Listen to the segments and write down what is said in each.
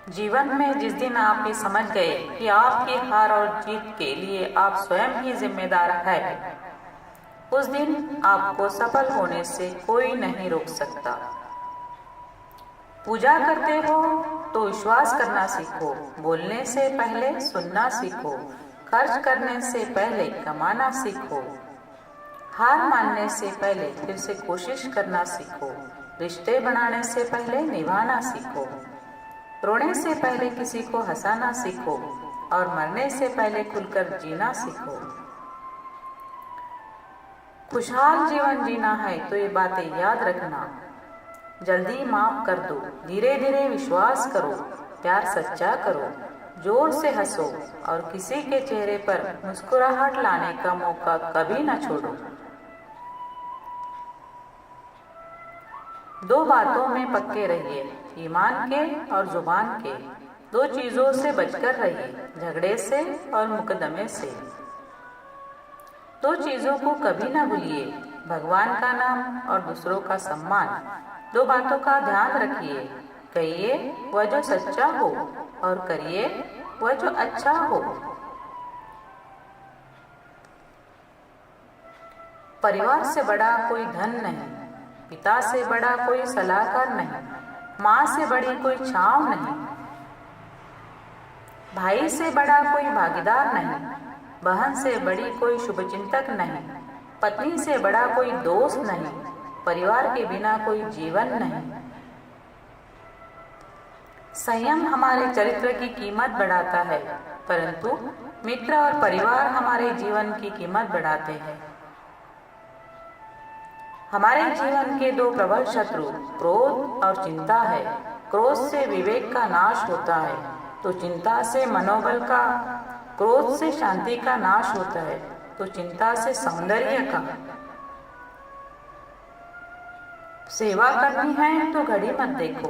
जीवन में जिस दिन आप ये समझ गए कि आपकी हार और जीत के लिए आप स्वयं ही जिम्मेदार है, उस दिन आपको सफल होने से कोई नहीं रोक सकता। पूजा करते हो तो विश्वास करना सीखो, बोलने से पहले सुनना सीखो, खर्च करने से पहले कमाना सीखो, हार मानने से पहले फिर से कोशिश करना सीखो, रिश्ते बनाने से पहले निभाना सीखो, रोने से पहले किसी को हंसाना सीखो और मरने से पहले खुलकर जीना सीखो। खुशहाल जीवन जीना है तो ये बातें याद रखना। जल्दी माफ कर दो, धीरे धीरे विश्वास करो, प्यार सच्चा करो, जोर से हंसो और किसी के चेहरे पर मुस्कुराहट लाने का मौका कभी न छोड़ो। दो बातों में पक्के रहिए, ईमान के और जुबान के। दो चीजों से बचकर रहिए, झगड़े से और मुकदमे से। दो चीजों को कभी ना भूलिए, भगवान का नाम और दूसरों का सम्मान। दो बातों का ध्यान रखिए, कहिए वह जो सच्चा हो और करिए वह जो अच्छा हो। परिवार से बड़ा कोई धन नहीं, पिता से बड़ा कोई सलाहकार नहीं, माँ से बड़ी कोई छांव नहीं, भाई से बड़ा कोई भागीदार नहीं, बहन से बड़ी कोई शुभचिंतक नहीं, पत्नी से बड़ा कोई दोस्त नहीं, परिवार के बिना कोई जीवन नहीं। संयम हमारे चरित्र की कीमत बढ़ाता है, परंतु मित्र और परिवार हमारे जीवन की कीमत बढ़ाते हैं। हमारे जीवन के दो प्रबल शत्रु क्रोध और चिंता है। क्रोध से विवेक का नाश होता है तो चिंता से मनोबल का, क्रोध से शांति का नाश होता है तो चिंता से सौंदर्य का। सेवा करनी है तो घड़ी मत देखो,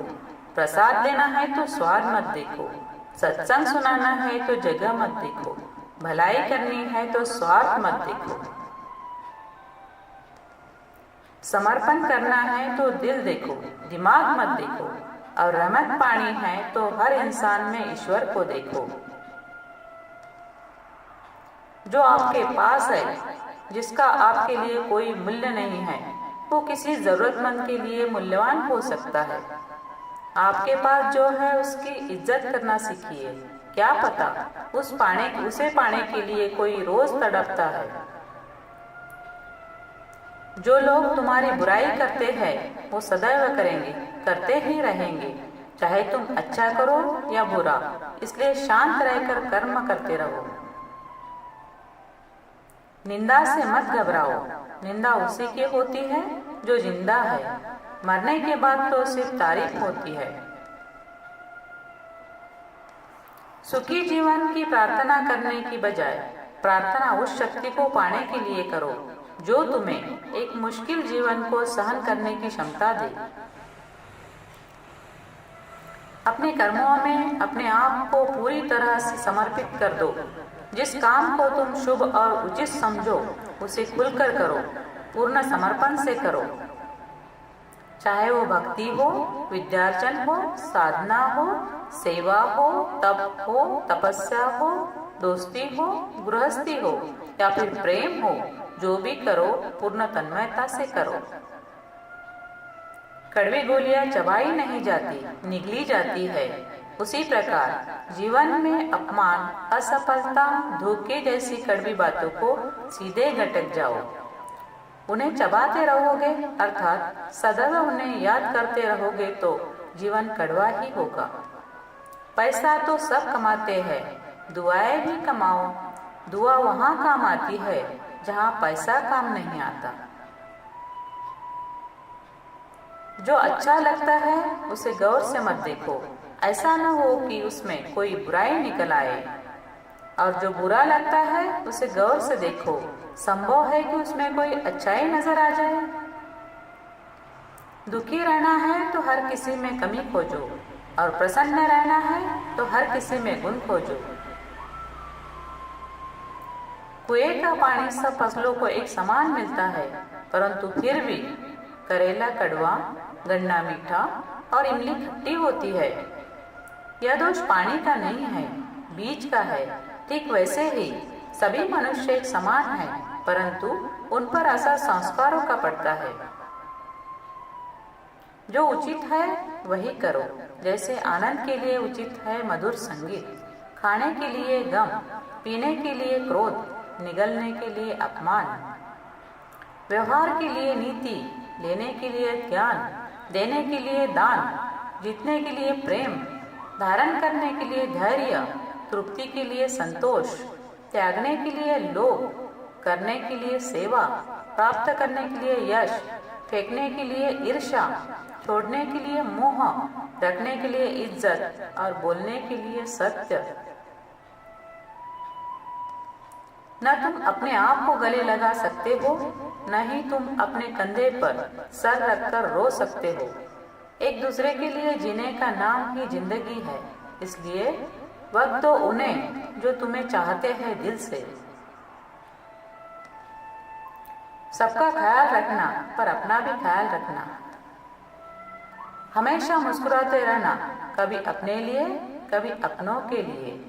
प्रसाद लेना है तो स्वाद मत देखो, सत्संग सुनाना है तो जगह मत देखो, भलाई करनी है तो स्वार्थ मत देखो, समर्पण करना है तो दिल देखो, दिमाग मत देखो, और रहमत पानी है तो हर इंसान में ईश्वर को देखो। जो आपके पास है, जिसका आपके लिए कोई मूल्य नहीं है, वो किसी जरूरतमंद के लिए मूल्यवान हो सकता है। आपके पास जो है उसकी इज्जत करना सीखिए। क्या पता उसे पाने के लिए कोई रोज तड़पता है। जो लोग तुम्हारी बुराई करते हैं वो सदैव करेंगे, करते ही रहेंगे, चाहे तुम अच्छा करो या बुरा। इसलिए शांत रहकर कर्म करते रहो। निंदा से मत घबराओ, निंदा उसी की होती है जो जिंदा है। मरने के बाद तो सिर्फ तारीफ होती है। सुखी जीवन की प्रार्थना करने की बजाय प्रार्थना उस शक्ति को पाने के लिए करो जो तुम्हें एक मुश्किल जीवन को सहन करने की क्षमता दे। अपने कर्मों में अपने आप को पूरी तरह से समर्पित कर दो। जिस काम को तुम शुभ और उचित समझो उसे खुलकर करो, पूर्ण समर्पण से करो। चाहे वो भक्ति हो, विद्यार्चन हो, साधना हो, सेवा हो, तप हो, तपस्या हो, दोस्ती हो, गृहस्थी हो या फिर प्रेम हो, जो भी करो पूर्ण तन्मयता से करो। कड़वी गोलियां चबाई नहीं जाती, निगली जाती है। उसी प्रकार जीवन में अपमान, असफलता, धोखे जैसी कड़वी बातों को सीधे गटक जाओ। उन्हें चबाते रहोगे अर्थात सदैव उन्हें याद करते रहोगे तो जीवन कड़वा ही होगा। पैसा तो सब कमाते हैं, दुआएं भी कमाओ। दुआ वहां काम आती है जहां पैसा काम नहीं आता। जो अच्छा लगता है उसे गौर से मत देखो, ऐसा न हो कि उसमें कोई बुराई निकल आए। और जो बुरा लगता है उसे गौर से देखो, संभव है कि उसमें कोई अच्छाई नजर आ जाए। दुखी रहना है तो हर किसी में कमी खोजो और प्रसन्न रहना है तो हर किसी में गुण खोजो। कुएं का पानी सब फसलों को एक समान मिलता है, परंतु फिर भी करेला कड़वा, गन्ना मीठा और इमली खट्टी होती है। यह दोष पानी का नहीं है, बीज का है। ठीक वैसे ही सभी मनुष्य एक समान हैं, परंतु उन पर असर संस्कारों का पड़ता है। जो उचित है वही करो। जैसे आनंद के लिए उचित है मधुर संगीत, खाने के लिए गम, पीने के लिए क्रोध, निगलने के लिए अपमान, व्यवहार के लिए नीति, लेने के लिए ज्ञान, देने के लिए दान, जीतने के लिए प्रेम, धारण करने के लिए धैर्य, तृप्ति के लिए संतोष, त्यागने के लिए लोभ, करने के लिए सेवा, प्राप्त करने के लिए यश, फेंकने के लिए ईर्ष्या, छोड़ने के लिए मोह, रखने के लिए इज्जत और बोलने के लिए सत्य। न तुम अपने आप को गले लगा सकते हो, न ही तुम अपने कंधे पर सर रखकर रो सकते हो। एक दूसरे के लिए जीने का नाम ही जिंदगी है। इसलिए वक्त दो उन्हें जो तुम्हें चाहते हैं दिल से। सबका ख्याल रखना, पर अपना भी ख्याल रखना। हमेशा मुस्कुराते रहना, कभी अपने लिए कभी अपनों के लिए।